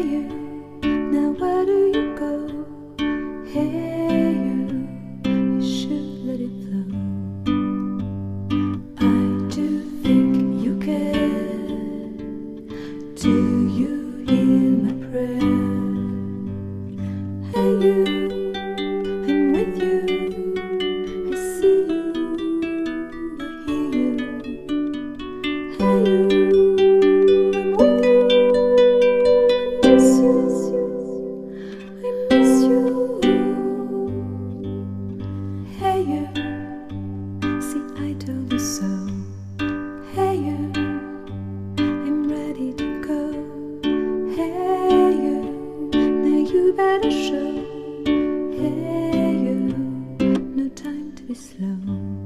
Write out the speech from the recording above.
you, now where do you go? Hey you should let it flow. I do think you care. Do you hear my prayer? Hey you, I'm with you. I see you, I hear you. Hey you, I'm with you. I miss you, I miss you. Hey you, see I told you so. Hey you, I'm ready to go. Hey you, now you better show. Hey you, no time to be slow.